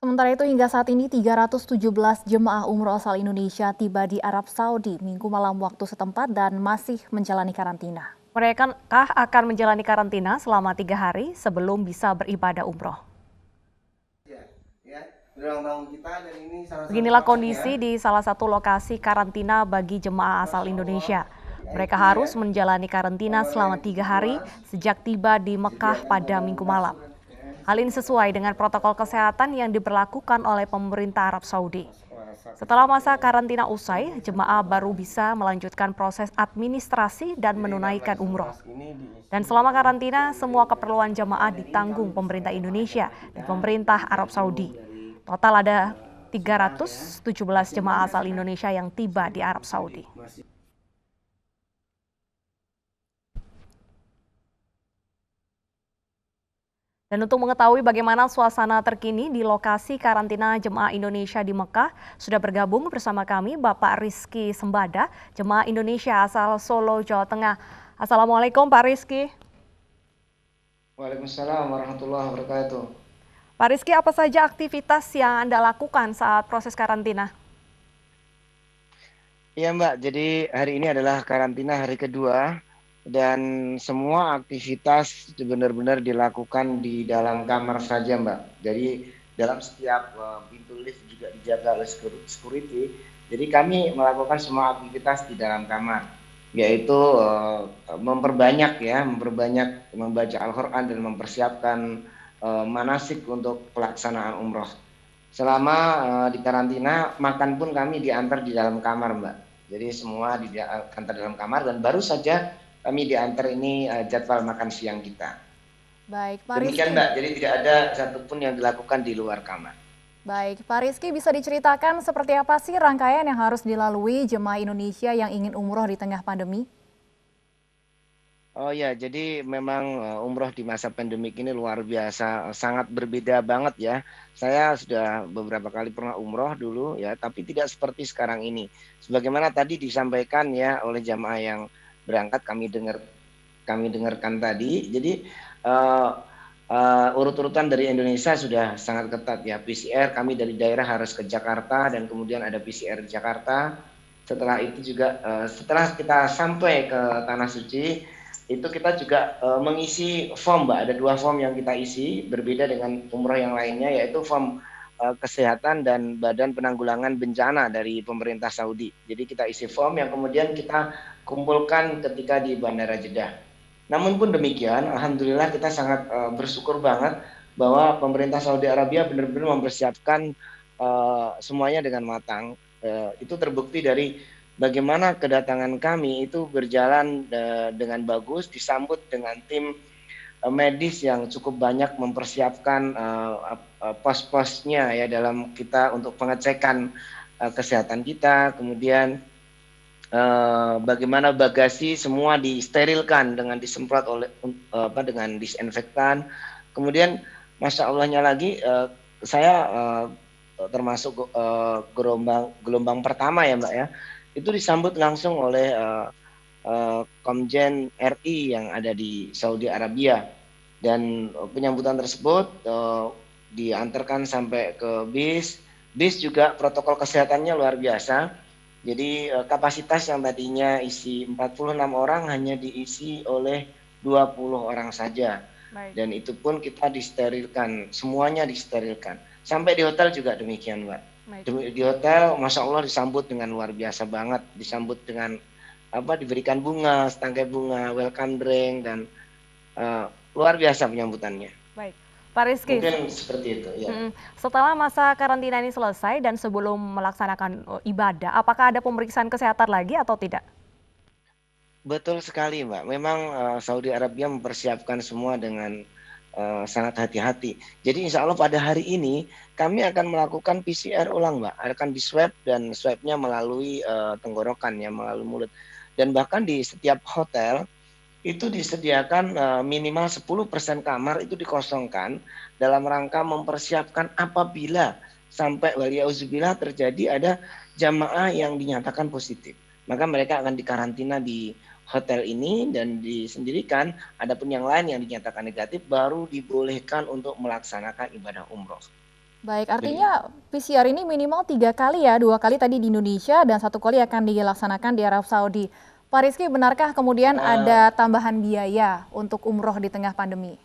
Sementara itu hingga saat ini 317 jemaah umroh asal Indonesia tiba di Arab Saudi Minggu malam waktu setempat dan masih menjalani karantina. Mereka akan menjalani karantina selama 3 hari sebelum bisa beribadah umroh. Beginilah kondisi di salah satu lokasi karantina bagi jemaah asal Indonesia. Mereka harus menjalani karantina selama 3 hari sejak tiba di Mekah pada Minggu malam. Hal ini sesuai dengan protokol kesehatan yang diberlakukan oleh pemerintah Arab Saudi. Setelah masa karantina usai, jemaah baru bisa melanjutkan proses administrasi dan menunaikan umroh. Dan selama karantina, semua keperluan jemaah ditanggung pemerintah Indonesia dan pemerintah Arab Saudi. Total ada 317 jemaah asal Indonesia yang tiba di Arab Saudi. Dan untuk mengetahui bagaimana suasana terkini di lokasi karantina jemaah Indonesia di Mekah, sudah bergabung bersama kami Bapak Rizky Sembada, jemaah Indonesia asal Solo, Jawa Tengah. Assalamualaikum Pak Rizky. Waalaikumsalam warahmatullahi wabarakatuh. Pak Rizky, apa saja aktivitas yang Anda lakukan saat proses karantina? Iya Mbak, jadi hari ini adalah karantina hari kedua dan semua aktivitas benar-benar dilakukan di dalam kamar saja Mbak. Jadi dalam setiap pintu lift juga dijaga oleh security. Jadi kami melakukan semua aktivitas di dalam kamar, yaitu memperbanyak membaca Al-Quran dan mempersiapkan manasik untuk pelaksanaan umroh. Selama di karantina, makan pun kami diantar di dalam kamar, Mbak. Jadi semua diantar dalam kamar dan baru saja kami diantar ini jadwal makan siang kita. Baik, Pak Demikian, Rizky. Mbak. Jadi tidak ada satupun yang dilakukan di luar kamar. Baik, Pak Rizky bisa diceritakan seperti apa sih rangkaian yang harus dilalui jemaah Indonesia yang ingin umroh di tengah pandemi? Oh ya, jadi memang umroh di masa pandemik ini luar biasa, sangat berbeda banget ya. Saya sudah beberapa kali pernah umroh dulu ya, tapi tidak seperti sekarang ini. Sebagaimana tadi disampaikan ya oleh jamaah yang berangkat kami dengarkan tadi. Jadi urut-urutan dari Indonesia sudah sangat ketat ya. PCR kami dari daerah harus ke Jakarta dan kemudian ada PCR di Jakarta. Setelah itu juga setelah kita sampai ke Tanah Suci, itu kita juga mengisi form, Mbak. Ada 2 form yang kita isi, berbeda dengan umroh yang lainnya, yaitu form kesehatan dan badan penanggulangan bencana dari pemerintah Saudi. Jadi kita isi form yang kemudian kita kumpulkan ketika di Bandara Jeddah. Namun pun demikian, alhamdulillah kita sangat bersyukur banget bahwa pemerintah Saudi Arabia benar-benar mempersiapkan semuanya dengan matang. Itu terbukti dari bagaimana kedatangan kami itu berjalan dengan bagus, disambut dengan tim medis yang cukup banyak mempersiapkan pos-posnya ya dalam kita untuk pengecekan kesehatan kita, kemudian bagaimana bagasi semua disterilkan dengan disemprot oleh dengan disinfektan. Kemudian masya Allahnya lagi saya termasuk gelombang pertama ya Mbak ya, itu disambut langsung oleh Komjen RI yang ada di Saudi Arabia, dan penyambutan tersebut diantarkan sampai ke bis juga protokol kesehatannya luar biasa. Jadi kapasitas yang tadinya isi 46 orang hanya diisi oleh 20 orang saja. Baik. Dan itu pun kita disterilkan, semuanya disterilkan. Sampai di hotel juga demikian, Mbak. Baik. Di hotel, Masya Allah disambut dengan luar biasa banget. Disambut dengan diberikan bunga, setangkai bunga, welcome drink, dan luar biasa penyambutannya. Baik. Pak Rizky, Mungkin seperti itu ya. setelah masa karantina ini selesai dan sebelum melaksanakan ibadah, apakah ada pemeriksaan kesehatan lagi atau tidak? Betul sekali, Mbak. Memang Saudi Arabia mempersiapkan semua dengan sangat hati-hati. Jadi insya Allah pada hari ini kami akan melakukan PCR ulang, Mbak. Akan di swab dan swabnya melalui tenggorokan ya, melalui mulut. Dan bahkan di setiap hotel itu disediakan minimal 10% kamar itu dikosongkan dalam rangka mempersiapkan apabila sampai waliyauzubillah terjadi ada jamaah yang dinyatakan positif. Maka mereka akan dikarantina di hotel ini dan disendirikan. Adapun yang lain yang dinyatakan negatif baru dibolehkan untuk melaksanakan ibadah umroh. Baik, Begitu. artinya PCR ini minimal 3 kali ya, 2 kali tadi di Indonesia dan 1 kali akan dilaksanakan di Arab Saudi. Pak Rizky, benarkah kemudian Eh, ada tambahan biaya untuk umroh di tengah pandemi?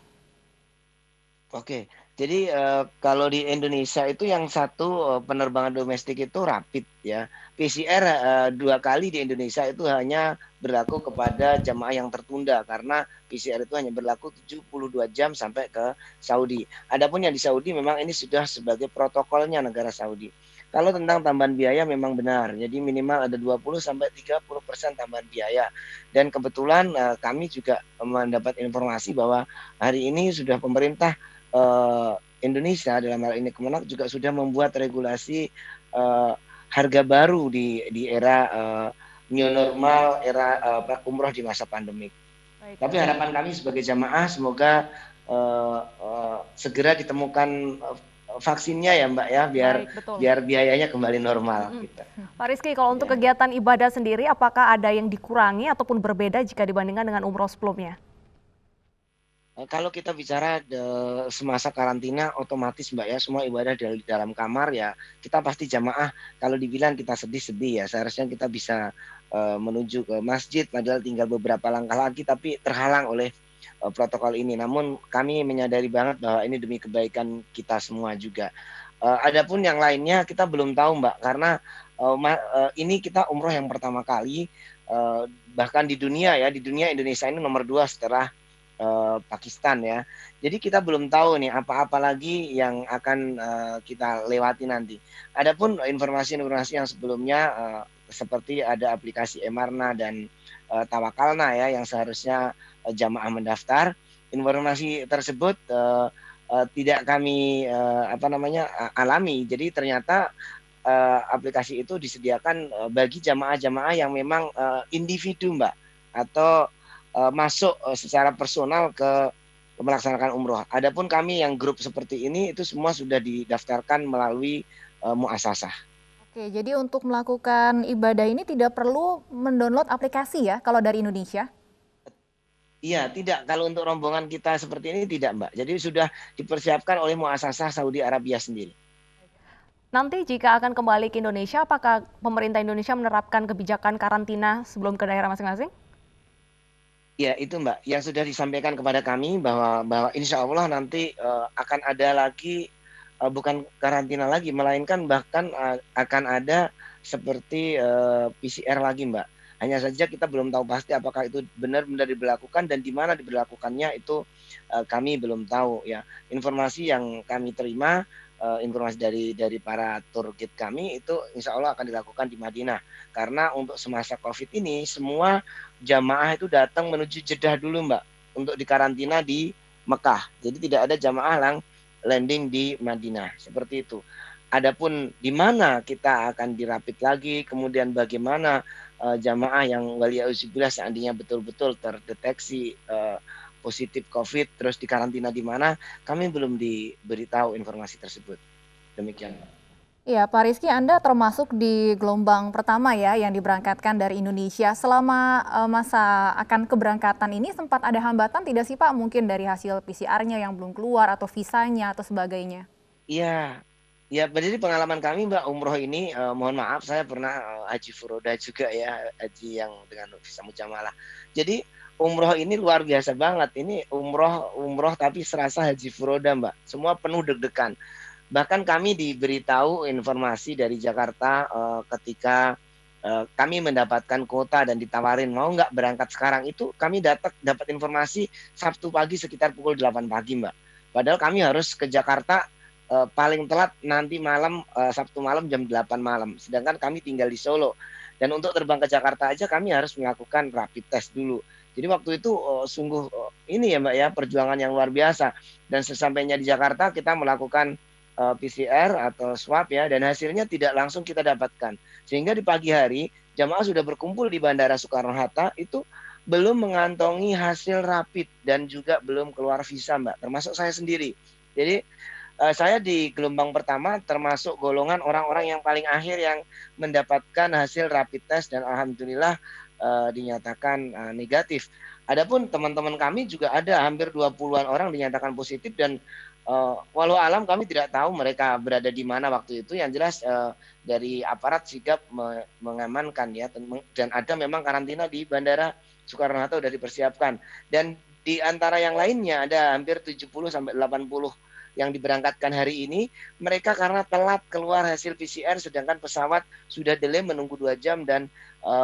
Oke, jadi kalau di Indonesia itu yang satu penerbangan domestik itu rapid ya. PCR 2 kali di Indonesia itu hanya berlaku kepada jamaah yang tertunda karena PCR itu hanya berlaku 72 jam sampai ke Saudi. Adapun yang di Saudi memang ini sudah sebagai protokolnya negara Saudi. Kalau tentang tambahan biaya memang benar. Jadi minimal ada 20 sampai 30% tambahan biaya. Dan kebetulan kami juga mendapat informasi bahwa hari ini sudah pemerintah Indonesia dalam hal ini Kemenak juga sudah membuat regulasi harga baru di era new normal, era umroh di masa pandemik. Baik, Tapi harapan kami sebagai jamaah semoga segera ditemukan vaksinnya ya Mbak ya, biar baik, betul. biar biayanya kembali normal Mm-mm. gitu. Pak Rizky, kalau untuk Ya. kegiatan ibadah sendiri, apakah ada yang dikurangi ataupun berbeda jika dibandingkan dengan umroh sebelumnya? Kalau kita bicara semasa karantina otomatis Mbak ya semua ibadah dari dalam kamar ya kita pasti jamaah kalau dibilang kita sedih-sedih ya seharusnya kita bisa menuju ke masjid padahal tinggal beberapa langkah lagi tapi terhalang oleh protokol ini. Namun kami menyadari banget bahwa ini demi kebaikan kita semua juga. Adapun yang lainnya kita belum tahu Mbak karena ini kita umroh yang pertama kali bahkan di dunia ya di dunia Indonesia ini nomor 2 setelah Pakistan ya. Jadi kita belum tahu nih apa-apa lagi yang akan kita lewati nanti. Adapun informasi-informasi yang sebelumnya seperti ada aplikasi Emarna dan Tawakalna ya yang seharusnya jamaah mendaftar. Informasi tersebut tidak kami alami. Jadi ternyata aplikasi itu disediakan bagi jamaah-jamaah yang memang individu Mbak atau masuk secara personal ke melaksanakan umroh. Adapun kami yang grup seperti ini itu semua sudah didaftarkan melalui muasasah. Oke, jadi untuk melakukan ibadah ini tidak perlu mendownload aplikasi ya kalau dari Indonesia? Iya, tidak. Kalau untuk rombongan kita seperti ini tidak, Mbak. Jadi sudah dipersiapkan oleh muasasah Saudi Arabia sendiri. Nanti jika akan kembali ke Indonesia, apakah pemerintah Indonesia menerapkan kebijakan karantina sebelum ke daerah masing-masing? Ya, itu Mbak, yang sudah disampaikan kepada kami bahwa insya Allah nanti akan ada lagi bukan karantina lagi, melainkan bahkan akan ada seperti PCR lagi Mbak. Hanya saja kita belum tahu pasti apakah itu benar-benar diberlakukan dan di mana diberlakukannya itu kami belum tahu ya. Informasi yang kami terima, informasi dari para tour guide kami itu insya Allah akan dilakukan di Madinah. Karena untuk semasa COVID ini semua jamaah itu datang menuju Jeddah dulu Mbak untuk dikarantina di Mekah. Jadi tidak ada jamaah yang landing di Madinah seperti itu. Adapun di mana kita akan dirapit lagi, kemudian bagaimana jamaah yang waliauzubillah seandainya betul-betul terdeteksi positif COVID terus dikarantina di mana, kami belum diberitahu informasi tersebut. Demikian. Iya, Pak Rizky, Anda termasuk di gelombang pertama ya yang diberangkatkan dari Indonesia. Selama masa akan keberangkatan ini sempat ada hambatan tidak sih Pak? Mungkin dari hasil PCR-nya yang belum keluar atau visanya atau sebagainya. Iya, ya jadi pengalaman kami Mbak umroh ini mohon maaf saya pernah haji furoda juga ya, haji yang dengan visa mujamalah. Jadi umroh ini luar biasa banget. Ini umroh tapi serasa haji furoda Mbak. Semua penuh deg-degan. Bahkan kami diberitahu informasi dari Jakarta ketika kami mendapatkan kuota dan ditawarin mau nggak berangkat sekarang itu kami dapat informasi Sabtu pagi sekitar pukul 8 pagi Mbak. Padahal kami harus ke Jakarta paling telat nanti malam Sabtu malam jam 8 malam. Sedangkan kami tinggal di Solo. Dan untuk terbang ke Jakarta aja kami harus melakukan rapid test dulu. Jadi waktu itu sungguh ini ya Mbak ya perjuangan yang luar biasa. Dan sesampainya di Jakarta kita melakukan PCR atau swab ya dan hasilnya tidak langsung kita dapatkan. Sehingga di pagi hari jamaah sudah berkumpul di Bandara Soekarno-Hatta itu belum mengantongi hasil rapid dan juga belum keluar visa Mbak, termasuk saya sendiri. Jadi saya di gelombang pertama termasuk golongan orang-orang yang paling akhir yang mendapatkan hasil rapid test dan alhamdulillah dinyatakan negatif. Adapun teman-teman kami juga ada hampir 20-an orang dinyatakan positif dan walau alam kami tidak tahu mereka berada di mana waktu itu. Yang jelas dari aparat sigap mengamankan ya, dan ada memang karantina di Bandara Soekarno-Hatta sudah dipersiapkan. Dan di antara yang lainnya ada hampir 70 sampai 80 yang diberangkatkan hari ini, mereka karena telat keluar hasil PCR, sedangkan pesawat sudah delay menunggu 2 jam dan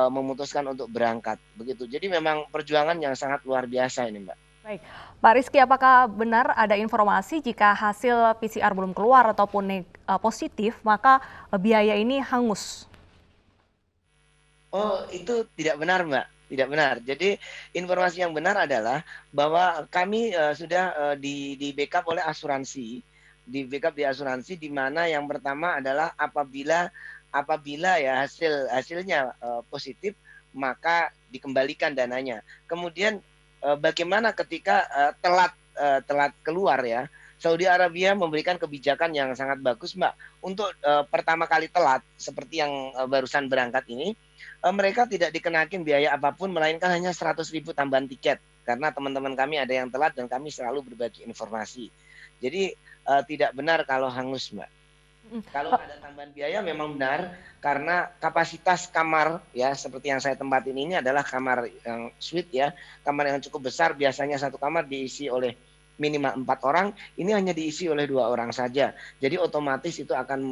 memutuskan untuk berangkat. Begitu. Jadi memang perjuangan yang sangat luar biasa ini, Mbak. Baik, Pak Rizky, apakah benar ada informasi jika hasil PCR belum keluar ataupun positif, maka biaya ini hangus? Oh, itu tidak benar, Mbak. Tidak benar. Jadi informasi yang benar adalah bahwa kami sudah di backup oleh asuransi, di backup di asuransi, di mana yang pertama adalah apabila ya hasilnya positif, maka dikembalikan dananya. Kemudian bagaimana ketika telat keluar ya? Saudi Arabia memberikan kebijakan yang sangat bagus, Mbak. Untuk pertama kali telat seperti yang barusan berangkat ini, mereka tidak dikenakin biaya apapun, melainkan hanya 100.000 tambahan tiket. Karena teman-teman kami ada yang telat dan kami selalu berbagi informasi. Jadi tidak benar kalau hangus, Mbak. Kalau ada tambahan biaya memang benar, karena kapasitas kamar ya seperti yang saya tempatin ini adalah kamar yang suite ya, kamar yang cukup besar. Biasanya satu kamar diisi oleh minimal 4 orang, ini hanya diisi oleh 2 orang saja. Jadi otomatis itu akan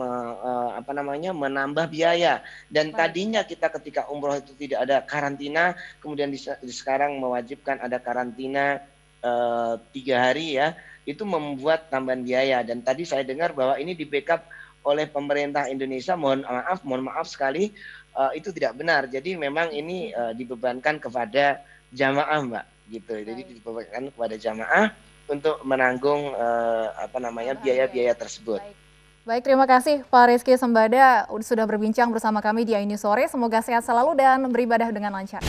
menambah biaya. Dan tadinya kita ketika umroh itu tidak ada karantina, kemudian sekarang mewajibkan ada karantina 3 hari ya, itu membuat tambahan biaya. Dan tadi saya dengar bahwa ini di backup oleh pemerintah Indonesia. Mohon maaf sekali, itu tidak benar. Jadi memang ini dibebankan kepada jamaah, Mbak, gitu. Jadi dibebankan kepada jamaah untuk menanggung biaya-biaya tersebut. Baik, terima kasih Pak Rizky Sembada sudah berbincang bersama kami di Aini Sore. Semoga sehat selalu dan beribadah dengan lancar.